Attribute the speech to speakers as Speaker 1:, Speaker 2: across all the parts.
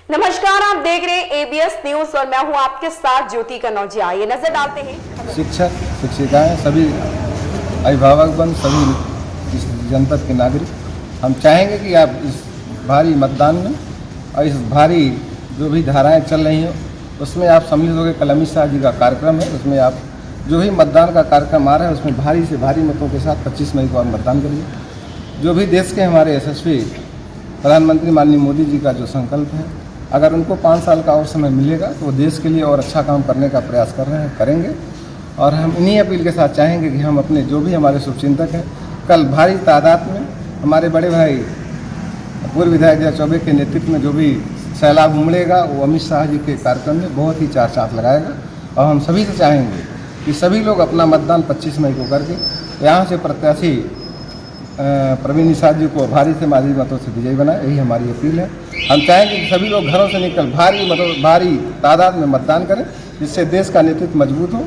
Speaker 1: नमस्कार, आप देख रहे हैं एबीएस न्यूज और मैं हूं आपके साथ ज्योति कनौजिया। ये नजर डालते हैं
Speaker 2: शिक्षक शिक्षिकाएं सभी अभिभावकगण सभी इस जनपद के नागरिक हम चाहेंगे कि आप इस भारी मतदान में और इस भारी जो भी धाराएं चल रही हैं उसमें आप सम्मिलित होकर कलमी शाह जी का कार्यक्रम है, उसमें आप जो भी मतदान का कार्यक्रम आ रहा है उसमें भारी से भारी मतों के साथ 25 मई को आप मतदान करिए। जो भी देश के हमारे यशस्वी प्रधानमंत्री माननीय मोदी जी का जो संकल्प है, अगर उनको 5 साल का और समय मिलेगा तो वो देश के लिए और अच्छा काम करने का प्रयास कर रहे हैं, करेंगे। और हम इन्हीं अपील के साथ चाहेंगे कि हम अपने जो भी हमारे शुभचिंतक हैं, कल भारी तादाद में हमारे बड़े भाई पूर्व विधायक जय चौबे के नेतृत्व में जो भी सैलाब उमड़ेगा वो अमित शाह जी के कार्यक्रम में बहुत ही चार चांद लगाएगा। और हम सभी से चाहेंगे कि सभी लोग अपना मतदान 25 मई को करके यहाँ से प्रत्याशी प्रवीण निषाद जी को भारी से भारी मतों से विजयी बनाए, यही हमारी अपील है। हम चाहेंगे कि सभी लोग घरों से निकल भारी तादाद में मतदान करें, जिससे देश का नेतृत्व मजबूत हो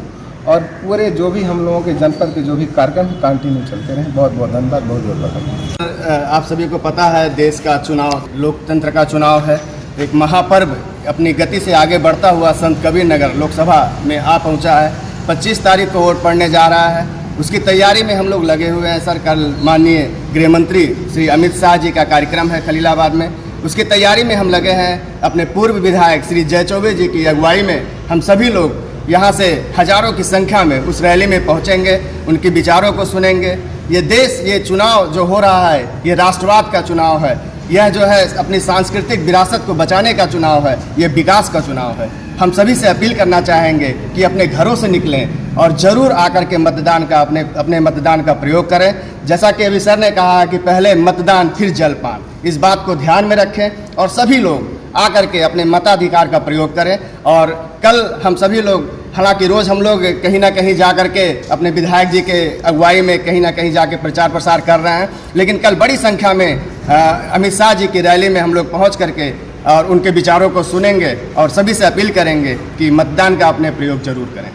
Speaker 2: और पूरे जो भी हम लोगों के जनपद के जो भी कार्यक्रम कंटिन्यू चलते रहें। बहुत बहुत धन्यवाद, बहुत बहुत धन्यवाद।
Speaker 3: आप सभी को पता है देश का चुनाव, लोकतंत्र का चुनाव है, एक महापर्व अपनी गति से आगे बढ़ता हुआ संत कबीर नगर लोकसभा में आ पहुंचा है। 25 तारीख को वोट पड़ने जा रहा है, उसकी तैयारी में हम लोग लगे हुए हैं। सर, कल माननीय गृह मंत्री श्री अमित शाह जी का कार्यक्रम है खलीलाबाद में, उसकी तैयारी में हम लगे हैं। अपने पूर्व विधायक श्री जय चौबे जी की अगुवाई में हम सभी लोग यहाँ से हजारों की संख्या में उस रैली में पहुँचेंगे, उनके विचारों को सुनेंगे। ये देश, ये चुनाव जो हो रहा है, ये राष्ट्रवाद का चुनाव है, यह जो है अपनी सांस्कृतिक विरासत को बचाने का चुनाव है, ये विकास का चुनाव है। हम सभी से अपील करना चाहेंगे कि अपने घरों से निकलें और ज़रूर आकर के मतदान का अपने मतदान का प्रयोग करें। जैसा कि अभी सर ने कहा कि पहले मतदान फिर जलपान, इस बात को ध्यान में रखें और सभी लोग आकर के अपने मताधिकार का प्रयोग करें। और कल हम सभी लोग, हालांकि रोज़ हम लोग कहीं ना कहीं जा कर के अपने विधायक जी के अगुवाई में कहीं ना कहीं जाके प्रचार प्रसार कर रहे हैं, लेकिन कल बड़ी संख्या में अमित शाह जी की रैली में हम लोग पहुँच करके और उनके विचारों को सुनेंगे और सभी से अपील करेंगे कि मतदान का अपने प्रयोग जरूर करें।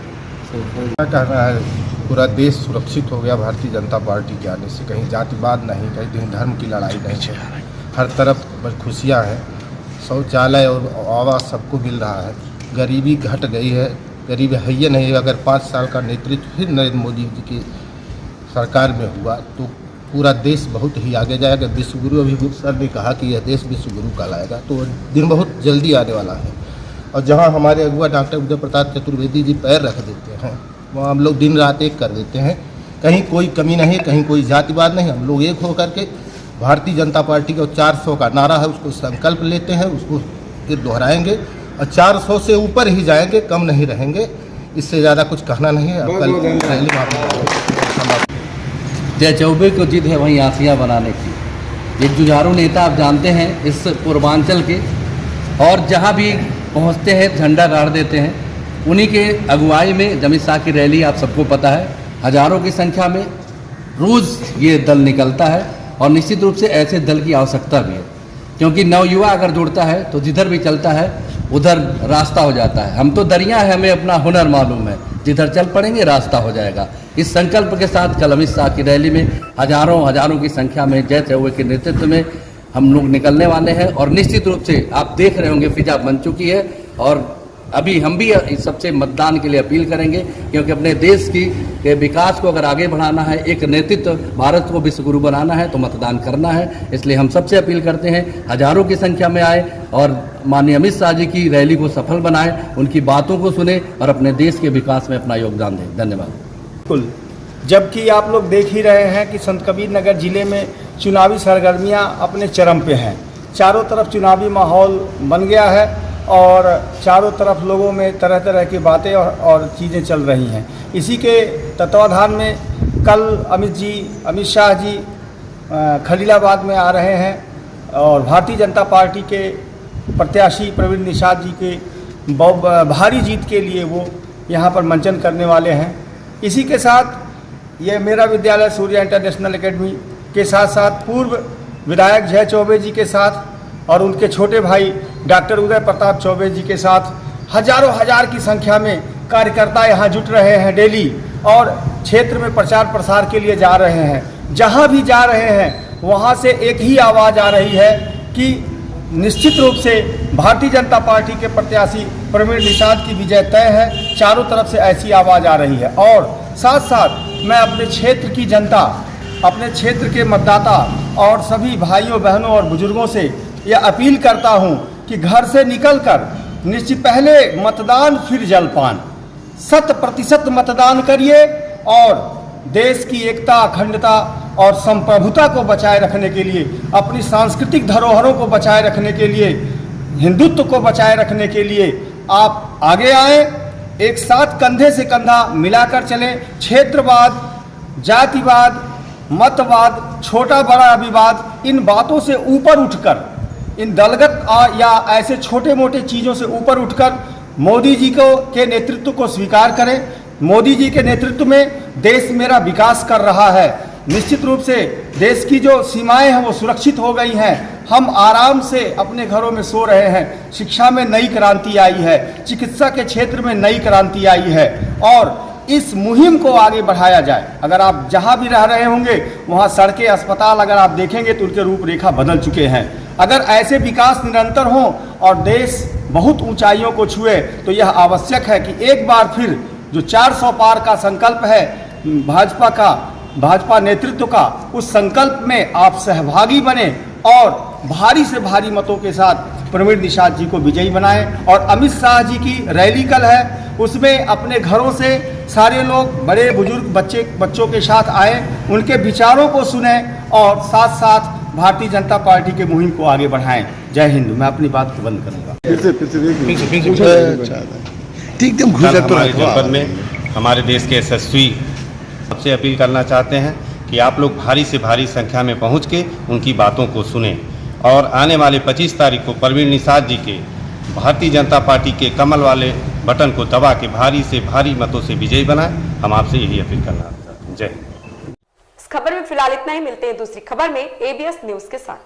Speaker 2: क्या कहना है, पूरा देश सुरक्षित हो गया भारतीय जनता पार्टी के आने से। कहीं जातिवाद नहीं, कहीं धर्म की लड़ाई नहीं है, हर तरफ बस खुशियाँ हैं। शौचालय और आवास सबको मिल रहा है, गरीबी घट गई है, गरीबी है ही नहीं। अगर 5 साल का नेतृत्व फिर नरेंद्र मोदी जी की सरकार में हुआ तो पूरा देश बहुत ही आगे जाएगा। विश्वगुरु अभी सर ने कहा कि यह देश विश्वगुरु कहलाएगा, तो दिन बहुत जल्दी आने वाला है। और जहां हमारे अगुआ डॉक्टर उदय प्रताप चतुर्वेदी जी पैर रख देते हैं, वहाँ हम लोग दिन रात एक कर देते हैं। कहीं कोई कमी नहीं, कहीं कोई जातिवाद नहीं, हम लोग एक होकर के भारतीय जनता पार्टी का 400 का नारा है उसको संकल्प लेते हैं, उसको फिर दोहराएंगे और 400 से ऊपर ही जाएंगे, कम नहीं रहेंगे। इससे ज़्यादा कुछ कहना नहीं है।
Speaker 4: जय चौबे को जिद है वहीं आसियाँ बनाने की। एक जुझारू नेता आप जानते हैं इस पूर्वांचल के, और जहाँ भी पहुँचते हैं झंडा गाड़ देते हैं। उन्हीं के अगुवाई में अमित शाह की रैली आप सबको पता है, हजारों की संख्या में रोज़ ये दल निकलता है और निश्चित रूप से ऐसे दल की आवश्यकता भी है, क्योंकि नवयुवा अगर जुड़ता है तो जिधर भी चलता है उधर रास्ता हो जाता है। हम तो दरिया है, हमें अपना हुनर मालूम है, जिधर चल पड़ेंगे रास्ता हो जाएगा। इस संकल्प के साथ कल अमित शाह की रैली में हजारों की संख्या में जय चौबे के नेतृत्व में हम लोग निकलने वाले हैं। और निश्चित रूप से आप देख रहे होंगे फिजा बन चुकी है, और अभी हम भी इस सबसे मतदान के लिए अपील करेंगे, क्योंकि अपने देश के विकास को अगर आगे बढ़ाना है, एक नेतृत्व, भारत को विश्वगुरु बनाना है, तो मतदान करना है। इसलिए हम सबसे अपील करते हैं हजारों की संख्या में आए और माननीय अमित शाह जी की रैली को सफल बनाएं, उनकी बातों को सुने और अपने देश के विकास में अपना योगदान दें। धन्यवाद।
Speaker 5: बिल्कुल, जबकि आप लोग देख ही रहे हैं कि संत कबीर नगर जिले में चुनावी सरगर्मियां अपने चरम पे हैं। चारों तरफ चुनावी माहौल बन गया है और चारों तरफ लोगों में तरह तरह की बातें और चीज़ें चल रही हैं। इसी के तत्वाधान में कल अमित शाह जी खलीलाबाद में आ रहे हैं और भारतीय जनता पार्टी के प्रत्याशी प्रवीण निषाद जी के भारी जीत के लिए वो यहाँ पर मंचन करने वाले हैं। इसी के साथ ये मेरा विद्यालय सूर्या इंटरनेशनल एकेडमी के साथ साथ पूर्व विधायक जय चौबे जी के साथ और उनके छोटे भाई डॉक्टर उदय प्रताप चौबे जी के साथ हजार की संख्या में कार्यकर्ता यहाँ जुट रहे हैं डेली और क्षेत्र में प्रचार प्रसार के लिए जा रहे हैं। जहाँ भी जा रहे हैं वहाँ से एक ही आवाज़ आ रही है कि निश्चित रूप से भारतीय जनता पार्टी के प्रत्याशी प्रवीण निषाद की विजय तय है। चारों तरफ से ऐसी आवाज़ आ रही है और साथ साथ मैं अपने क्षेत्र की जनता, अपने क्षेत्र के मतदाता और सभी भाइयों बहनों और बुजुर्गों से यह अपील करता हूं कि घर से निकलकर निश्चित पहले मतदान फिर जलपान, 100% मतदान करिए और देश की एकता, अखंडता और संप्रभुता को बचाए रखने के लिए, अपनी सांस्कृतिक धरोहरों को बचाए रखने के लिए, हिंदुत्व को बचाए रखने के लिए आप आगे आए, एक साथ कंधे से कंधा मिलाकर चलें। क्षेत्रवाद, जातिवाद, मतवाद, छोटा बड़ा विवाद, इन बातों से ऊपर उठकर, इन दलगत या ऐसे छोटे मोटे चीज़ों से ऊपर उठकर मोदी जी के नेतृत्व को स्वीकार करें। मोदी जी के नेतृत्व में देश मेरा विकास कर रहा है। निश्चित रूप से देश की जो सीमाएं हैं वो सुरक्षित हो गई हैं। हम आराम से अपने घरों में सो रहे हैं। शिक्षा में नई क्रांति आई है, चिकित्सा के क्षेत्र में नई क्रांति आई है और इस मुहिम को आगे बढ़ाया जाए। अगर आप जहां भी रह रहे होंगे वहां सड़कें, अस्पताल अगर आप देखेंगे तो उनके रूपरेखा बदल चुके हैं। अगर ऐसे विकास निरंतर हों और देश बहुत ऊंचाइयों को छुए तो यह आवश्यक है कि एक बार फिर जो 400 पार का संकल्प है भाजपा नेतृत्व का, उस संकल्प में आप सहभागी बने और भारी से भारी मतों के साथ प्रवीण निषाद जी को विजयी बनाएं। और अमित शाह जी की रैली कल है, उसमें अपने घरों से सारे लोग, बड़े बुजुर्ग, बच्चों के साथ आए, उनके विचारों को सुने और साथ साथ भारतीय जनता पार्टी के मुहिम को आगे बढ़ाएं। जय हिंद। मैं अपनी बात को बंद करूंगा।
Speaker 6: हमारे जनपद में हमारे देश के यशस्वी सबसे अपील करना चाहते हैं कि आप लोग भारी से भारी संख्या में पहुंच के उनकी बातों को सुनें और आने वाले 25 तारीख को प्रवीण निषाद जी के भारतीय जनता पार्टी के कमल वाले बटन को दबा के भारी से भारी मतों से विजयी बनाएं। हम आपसे यही अपील करना चाहते हैं। जय हिंद।
Speaker 1: इस खबर में फिलहाल इतना ही। मिलते हैं दूसरी खबर में एबीएस न्यूज के साथ।